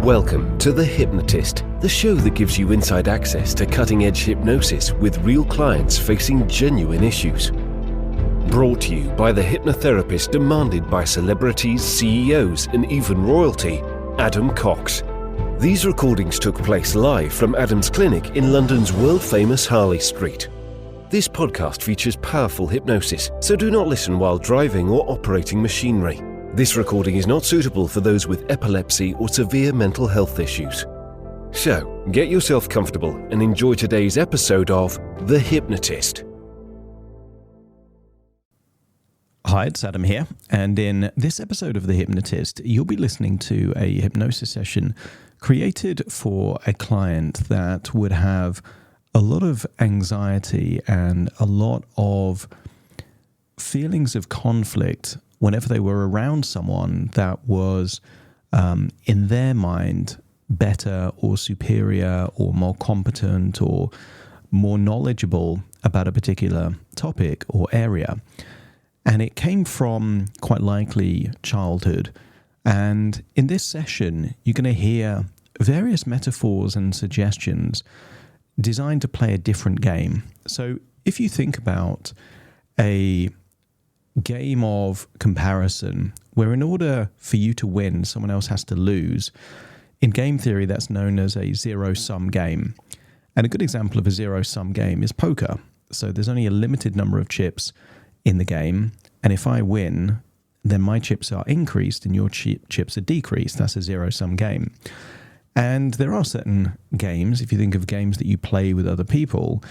Welcome to The Hypnotist, the show that gives you inside access to cutting-edge hypnosis with real clients facing genuine issues. Brought to you by the hypnotherapist demanded by celebrities, CEOs, and even royalty, Adam Cox. These recordings took place live from Adam's clinic in London's world-famous Harley Street. This podcast features powerful hypnosis, so do not listen while driving or operating machinery. This recording is not suitable for those with epilepsy or severe mental health issues. So, get yourself comfortable and enjoy today's episode of The Hypnotist. Hi, it's Adam here, and in this episode of The Hypnotist, you'll be listening to a hypnosis session created for a client that would have a lot of anxiety and a lot of feelings of conflict whenever they were around someone that was, in their mind, better or superior or more competent or more knowledgeable about a particular topic or area. And it came from, quite likely, childhood. And in this session, you're going to hear various metaphors and suggestions designed to play a different game. So if you think about a game of comparison, where in order for you to win, someone else has to lose, in game theory, that's known as a zero-sum game. And a good example of a zero-sum game is poker. So there's only a limited number of chips in the game, and if I win, then my chips are increased and your chips are decreased. That's a zero-sum game. And there are certain games, if you think of games that you play with other people,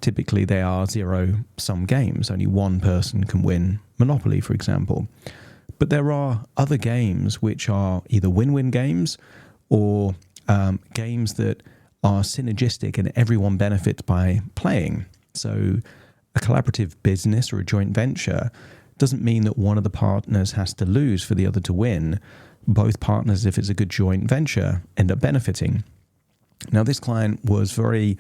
typically they are zero-sum games. Only one person can win Monopoly, for example. But there are other games which are either win-win games or games that are synergistic and everyone benefits by playing. So a collaborative business or a joint venture doesn't mean that one of the partners has to lose for the other to win. Both partners, if it's a good joint venture, end up benefiting. Now, this client was very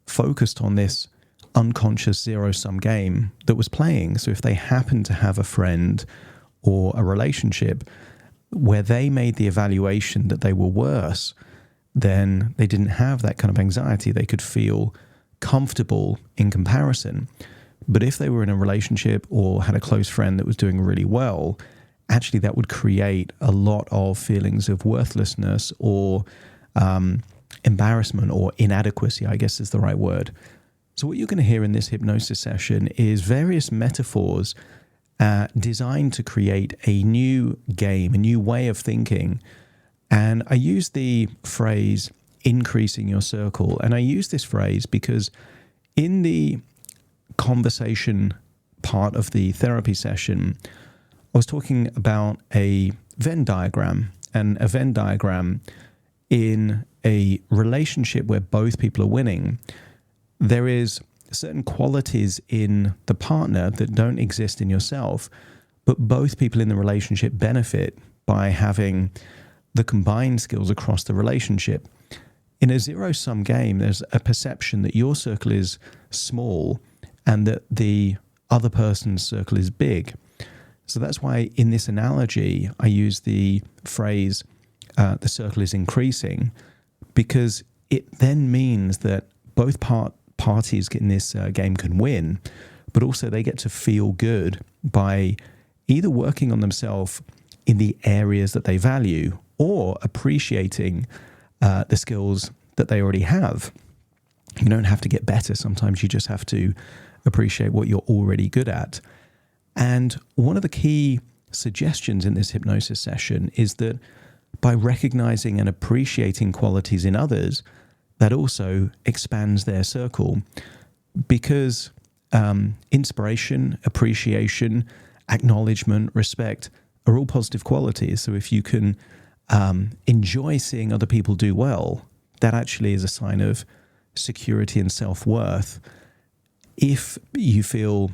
focused on this unconscious zero-sum game that was playing. So if they happened to have a friend or a relationship where they made the evaluation that they were worse, then they didn't have that kind of anxiety. They could feel comfortable in comparison. But if they were in a relationship or had a close friend that was doing really well, actually that would create a lot of feelings of worthlessness or embarrassment or inadequacy, I guess is the right word. So what you're going to hear in this hypnosis session is various metaphors designed to create a new game, a new way of thinking. And I use the phrase increasing your circle. And I use this phrase because in the conversation part of the therapy session, I was talking about a Venn diagram, and a Venn diagram in a relationship where both people are winning. There is certain qualities in the partner that don't exist in yourself, but both people in the relationship benefit by having the combined skills across the relationship. In a zero-sum game, there's a perception that your circle is small and that the other person's circle is big. So that's why in this analogy, I use the phrase, the circle is increasing, because it then means that both parties in this game can win, but also they get to feel good by either working on themselves in the areas that they value or appreciating the skills that they already have. You don't have to get better. Sometimes you just have to appreciate what you're already good at. And one of the key suggestions in this hypnosis session is that by recognizing and appreciating qualities in others, that also expands their circle, because inspiration, appreciation, acknowledgement, respect are all positive qualities. So if you can enjoy seeing other people do well, that actually is a sign of security and self-worth. If you feel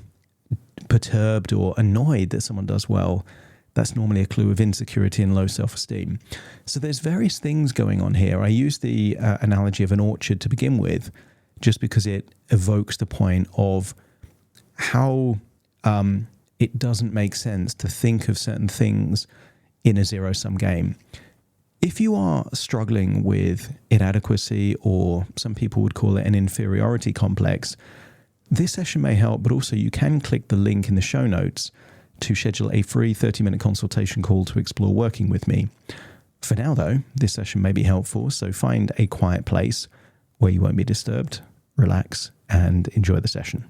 perturbed or annoyed that someone does well, that's normally a clue of insecurity and low self-esteem. So there's various things going on here. I use the analogy of an orchard to begin with, just because it evokes the point of how it doesn't make sense to think of certain things in a zero-sum game. If you are struggling with inadequacy, or some people would call it an inferiority complex, this session may help, but also you can click the link in the show notes to schedule a free 30-minute consultation call to explore working with me. For now, though, this session may be helpful, so find a quiet place where you won't be disturbed, relax, and enjoy the session.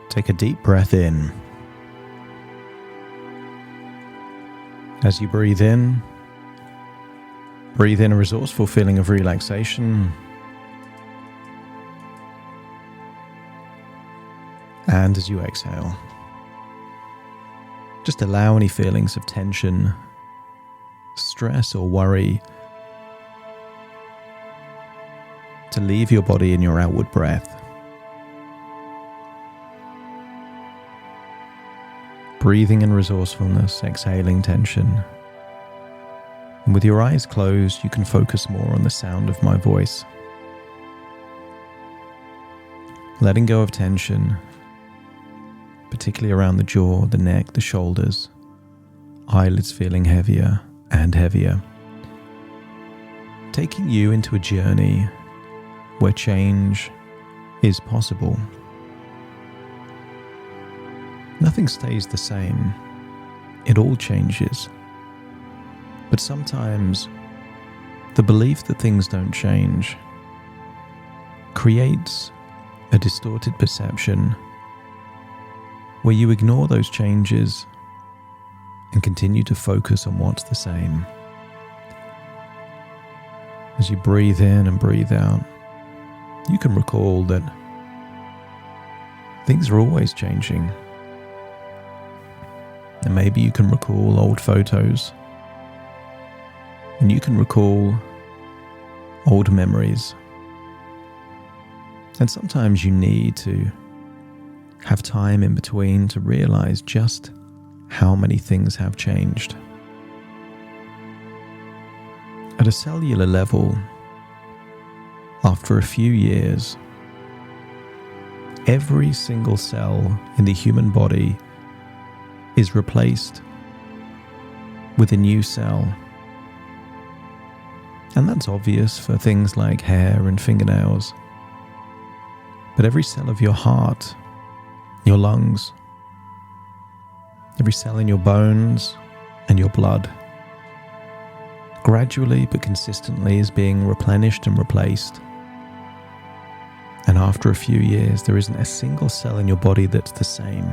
Take a deep breath in. As you breathe in a resourceful feeling of relaxation. And as you exhale, just allow any feelings of tension, stress, or worry to leave your body in your outward breath. Breathing in resourcefulness, exhaling tension. And with your eyes closed, you can focus more on the sound of my voice. Letting go of tension, particularly around the jaw, the neck, the shoulders, eyelids feeling heavier and heavier. Taking you into a journey where change is possible. Nothing stays the same. It all changes. But sometimes the belief that things don't change creates a distorted perception where you ignore those changes and continue to focus on what's the same. As you breathe in and breathe out, you can recall that things are always changing. And maybe you can recall old photos, and you can recall old memories. And sometimes you need to have time in between to realize just how many things have changed. At a cellular level, after a few years, every single cell in the human body is replaced with a new cell. And that's obvious for things like hair and fingernails. But every cell of your heart, your lungs, every cell in your bones and your blood, gradually but consistently is being replenished and replaced. And after a few years, there isn't a single cell in your body that's the same.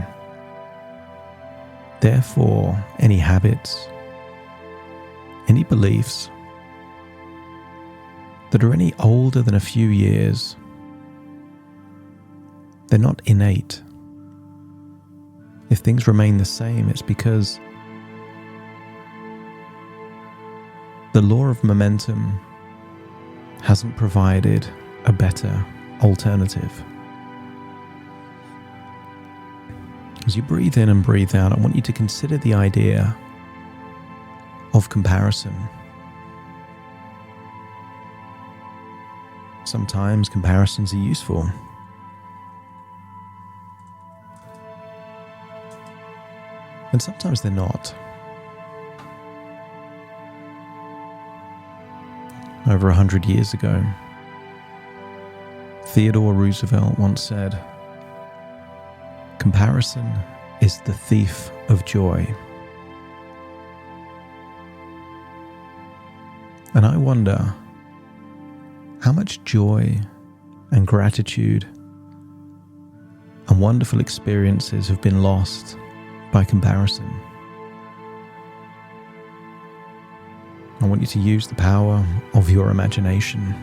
Therefore, any habits, any beliefs that are any older than a few years, they're not innate. If things remain the same, it's because the law of momentum hasn't provided a better alternative. As you breathe in and breathe out, I want you to consider the idea of comparison. Sometimes comparisons are useful. And sometimes they're not. Over 100 years ago, Theodore Roosevelt once said, "Comparison is the thief of joy." And I wonder how much joy and gratitude and wonderful experiences have been lost by comparison. I want you to use the power of your imagination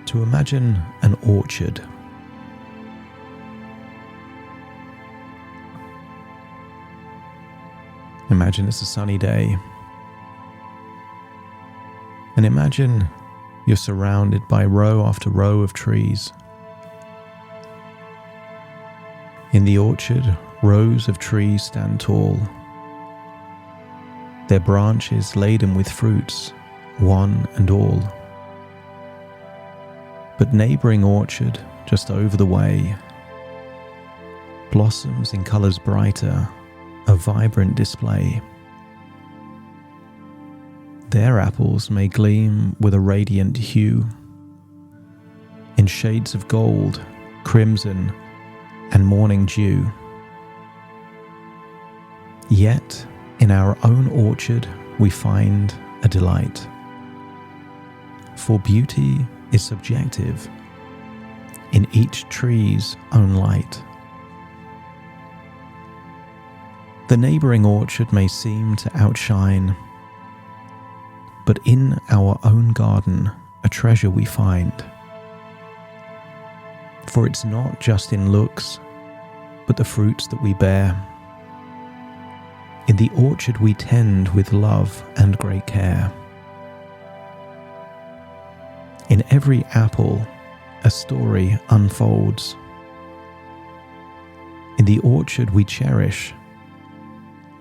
to imagine an orchard. Imagine it's a sunny day. And imagine you're surrounded by row after row of trees. In the orchard, rows of trees stand tall, their branches laden with fruits, one and all. But neighbouring orchard, just over the way, blossoms in colours brighter, a vibrant display. Their apples may gleam with a radiant hue, in shades of gold, crimson, and morning dew. Yet, in our own orchard, we find a delight. For beauty is subjective, in each tree's own light. The neighbouring orchard may seem to outshine, but in our own garden a treasure we find. For it's not just in looks, but the fruits that we bear. In the orchard we tend with love and great care. In every apple a story unfolds. In the orchard we cherish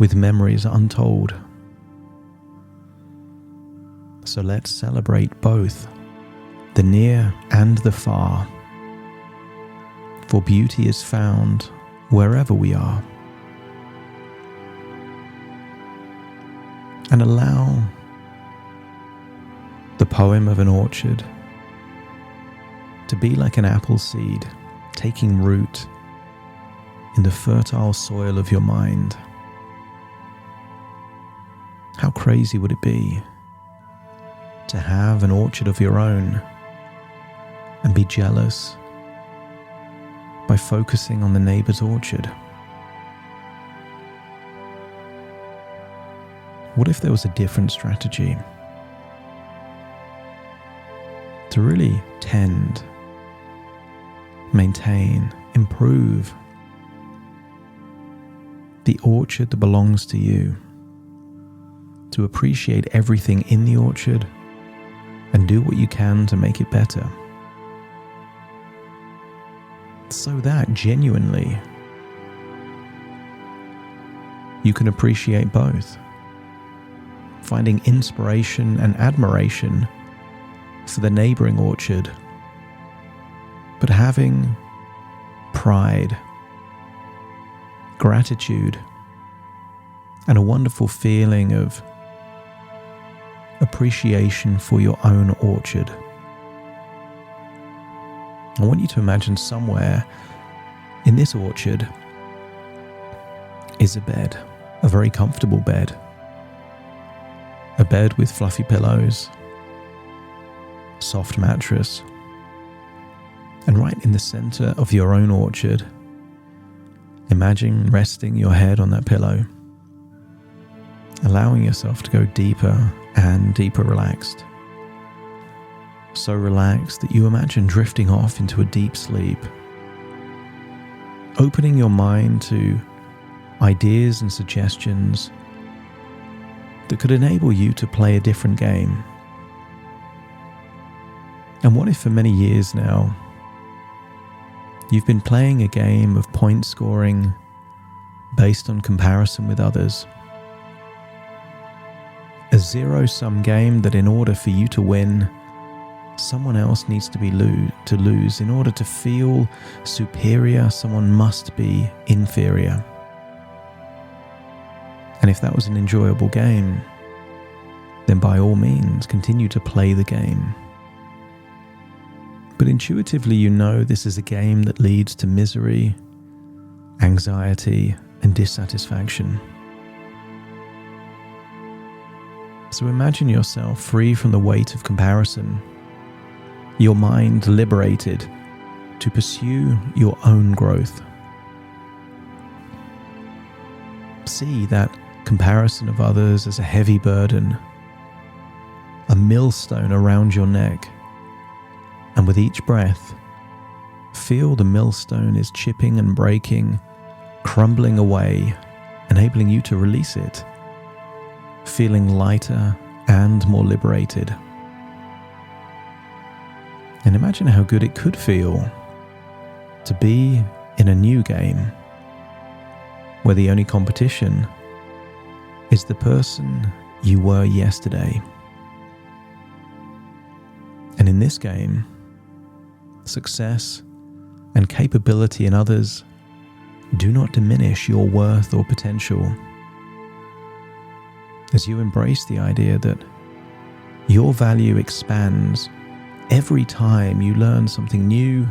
with memories untold. So let's celebrate both the near and the far, for beauty is found wherever we are. And allow the poem of an orchard to be like an apple seed taking root in the fertile soil of your mind. How crazy would it be to have an orchard of your own and be jealous by focusing on the neighbor's orchard? What if there was a different strategy to really tend, maintain, improve the orchard that belongs to you, to appreciate everything in the orchard and do what you can to make it better, so that genuinely you can appreciate both, finding inspiration and admiration for the neighboring orchard, but having pride, gratitude, and a wonderful feeling of appreciation for your own orchard. I want you to imagine somewhere in this orchard is a bed, a very comfortable bed, a bed with fluffy pillows, soft mattress, and right in the center of your own orchard, imagine resting your head on that pillow, allowing yourself to go deeper and deeper relaxed. So relaxed that you imagine drifting off into a deep sleep, opening your mind to ideas and suggestions that could enable you to play a different game. And what if for many years now you've been playing a game of point scoring based on comparison with others? A zero-sum game that in order for you to win, someone else needs to be to lose. In order to feel superior, someone must be inferior. And if that was an enjoyable game, then by all means continue to play the game. But intuitively you know this is a game that leads to misery, anxiety, and dissatisfaction. So imagine yourself free from the weight of comparison, your mind liberated to pursue your own growth. See that comparison of others as a heavy burden, a millstone around your neck. And with each breath, feel the millstone is chipping and breaking, crumbling away, enabling you to release it, feeling lighter and more liberated. And imagine how good it could feel to be in a new game where the only competition is the person you were yesterday. And in this game, success and capability in others do not diminish your worth or potential, as you embrace the idea that your value expands every time you learn something new,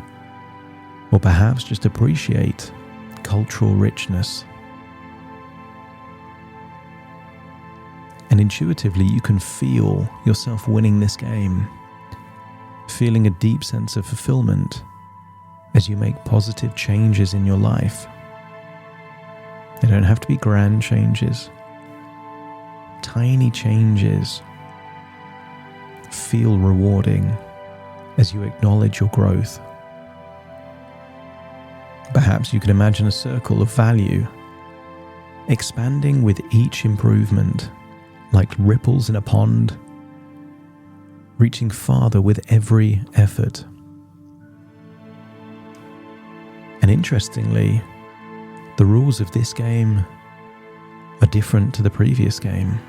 or perhaps just appreciate cultural richness. And intuitively, you can feel yourself winning this game, feeling a deep sense of fulfillment as you make positive changes in your life. They don't have to be grand changes. Tiny changes feel rewarding as you acknowledge your growth. Perhaps you could imagine a circle of value expanding with each improvement, like ripples in a pond, reaching farther with every effort. And interestingly, the rules of this game are different to the previous game.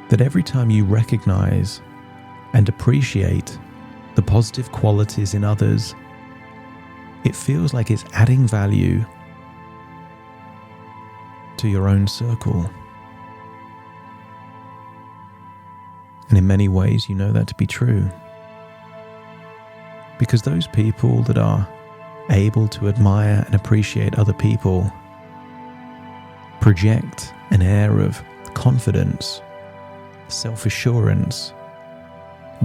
That every time you recognize and appreciate the positive qualities in others, it feels like it's adding value to your own circle. And in many ways, you know that to be true. Because those people that are able to admire and appreciate other people project an air of confidence, self-assurance,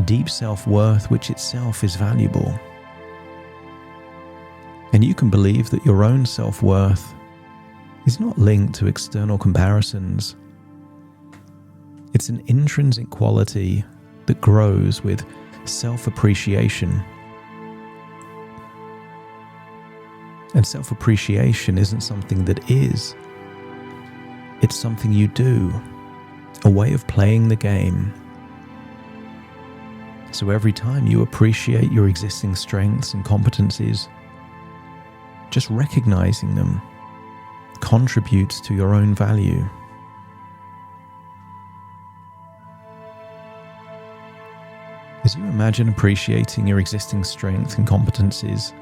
deep self-worth, which itself is valuable. And you can believe that your own self-worth is not linked to external comparisons. It's an intrinsic quality that grows with self-appreciation. And self-appreciation isn't something that is. It's something you do, a way of playing the game. So every time you appreciate your existing strengths and competencies, just recognizing them contributes to your own value. As you imagine appreciating your existing strengths and competencies,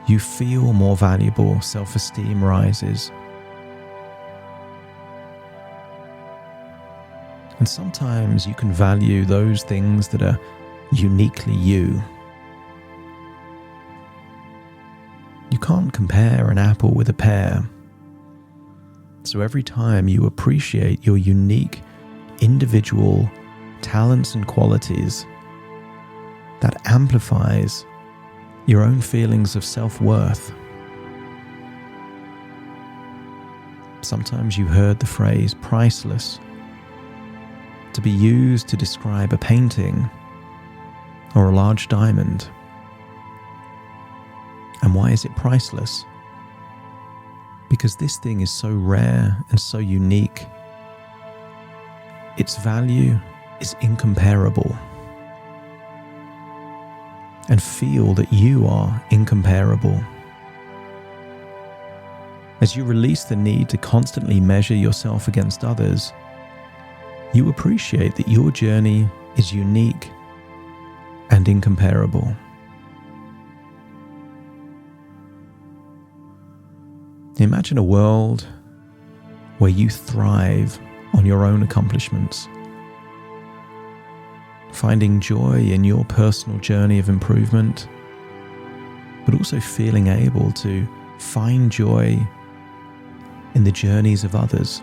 you feel more valuable, self-esteem rises. And sometimes you can value those things that are uniquely you. You can't compare an apple with a pear. So every time you appreciate your unique, individual talents and qualities, that amplifies your own feelings of self-worth. Sometimes you heard the phrase priceless to be used to describe a painting or a large diamond. And why is it priceless? Because this thing is so rare and so unique. Its value is incomparable. And feel that you are incomparable. As you release the need to constantly measure yourself against others, you appreciate that your journey is unique and incomparable. Imagine a world where you thrive on your own accomplishments, finding joy in your personal journey of improvement, but also feeling able to find joy in the journeys of others.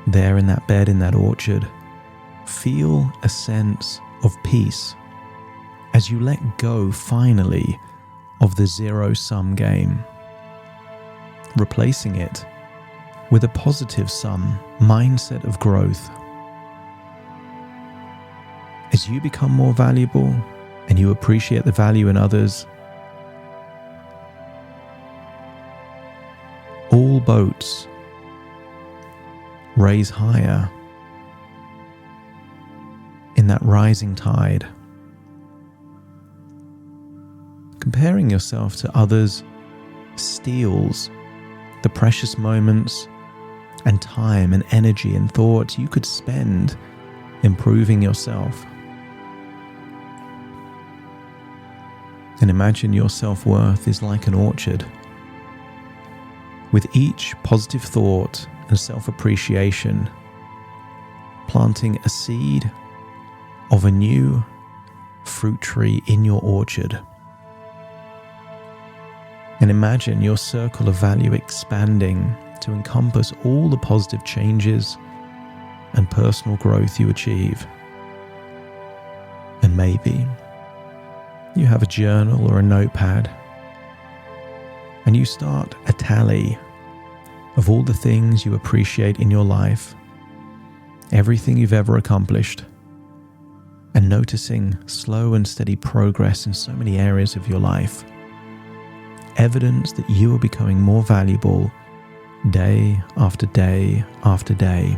There in that bed in that orchard, feel a sense of peace as you let go finally of the zero-sum game, replacing it with a positive-sum mindset of growth. As you become more valuable and you appreciate the value in others, all boats raise higher in that rising tide. Comparing yourself to others steals the precious moments and time and energy and thought you could spend improving yourself. And imagine your self-worth is like an orchard. With each positive thought and self-appreciation, planting a seed of a new fruit tree in your orchard. And imagine your circle of value expanding to encompass all the positive changes and personal growth you achieve. And maybe you have a journal or a notepad and you start a tally of all the things you appreciate in your life, everything you've ever accomplished, and noticing slow and steady progress in so many areas of your life. Evidence that you are becoming more valuable day after day after day.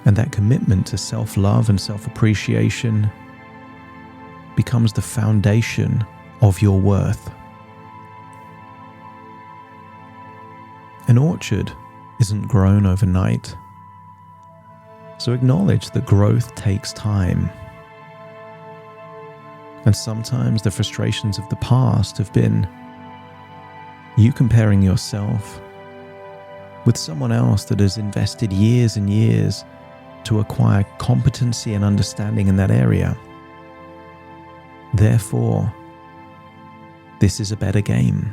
And that commitment to self-love and self-appreciation becomes the foundation of your worth. An orchard isn't grown overnight, so acknowledge that growth takes time. And sometimes the frustrations of the past have been you comparing yourself with someone else that has invested years and years to acquire competency and understanding in that area. Therefore, this is a better game.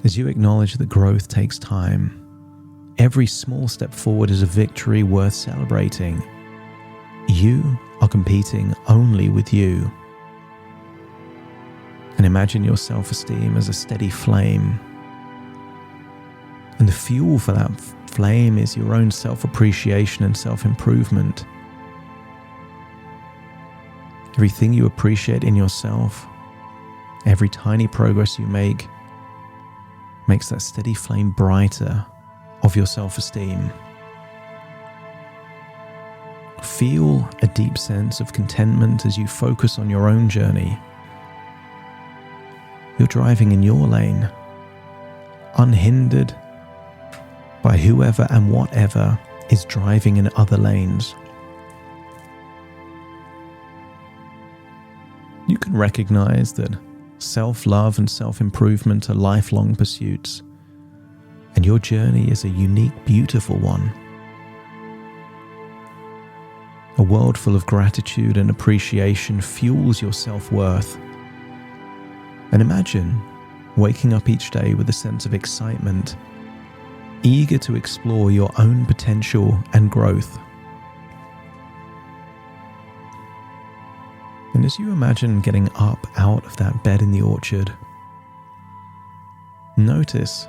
As you acknowledge that growth takes time, every small step forward is a victory worth celebrating. You are competing only with you. And imagine your self-esteem as a steady flame. And the fuel for that flame is your own self-appreciation and self-improvement. Everything you appreciate in yourself, every tiny progress you make, makes that steady flame brighter of your self-esteem. Feel a deep sense of contentment as you focus on your own journey. You're driving in your lane, unhindered by whoever and whatever is driving in other lanes. You can recognize that self-love and self-improvement are lifelong pursuits, and your journey is a unique, beautiful one. A world full of gratitude and appreciation fuels your self-worth. And imagine waking up each day with a sense of excitement, eager to explore your own potential and growth. And as you imagine getting up out of that bed in the orchard, notice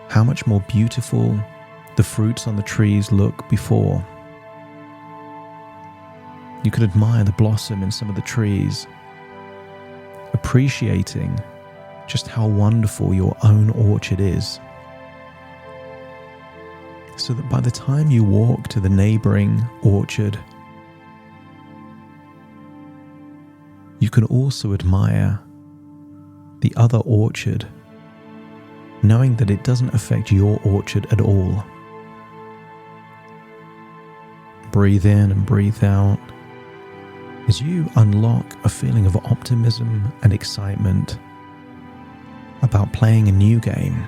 how much more beautiful the fruits on the trees look before. You could admire the blossom in some of the trees, appreciating just how wonderful your own orchard is. So that by the time you walk to the neighboring orchard, you can also admire the other orchard, knowing that it doesn't affect your orchard at all. Breathe in and breathe out as you unlock a feeling of optimism and excitement about playing a new game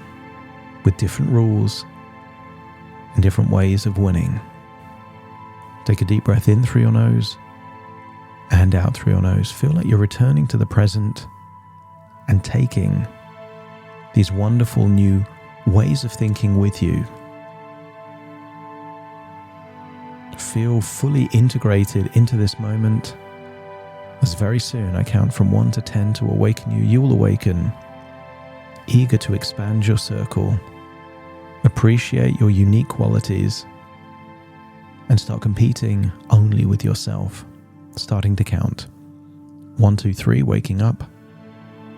with different rules and different ways of winning. Take a deep breath in through your nose and out through your nose. Feel like you're returning to the present and taking these wonderful new ways of thinking with you. Feel fully integrated into this moment, as very soon I count from 1 to 10 to awaken you. You will awaken, eager to expand your circle, appreciate your unique qualities, and start competing only with yourself. Starting to count. 1, 2, 3, waking up.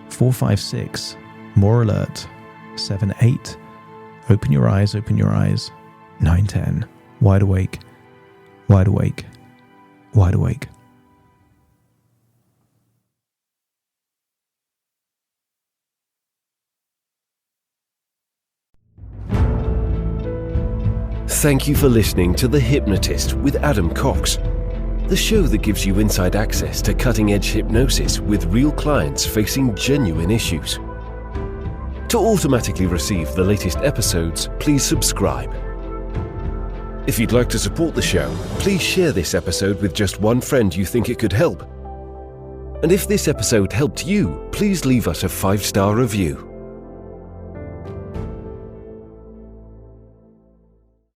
4, 5, 6, more alert. 7, 8, open your eyes, open your eyes. 9, 10, wide awake, wide awake, wide awake. Thank you for listening to The Hypnotist with Adam Cox, the show that gives you inside access to cutting-edge hypnosis with real clients facing genuine issues. To automatically receive the latest episodes, please subscribe. If you'd like to support the show, please share this episode with just one friend you think it could help. And if this episode helped you, please leave us a 5-star review.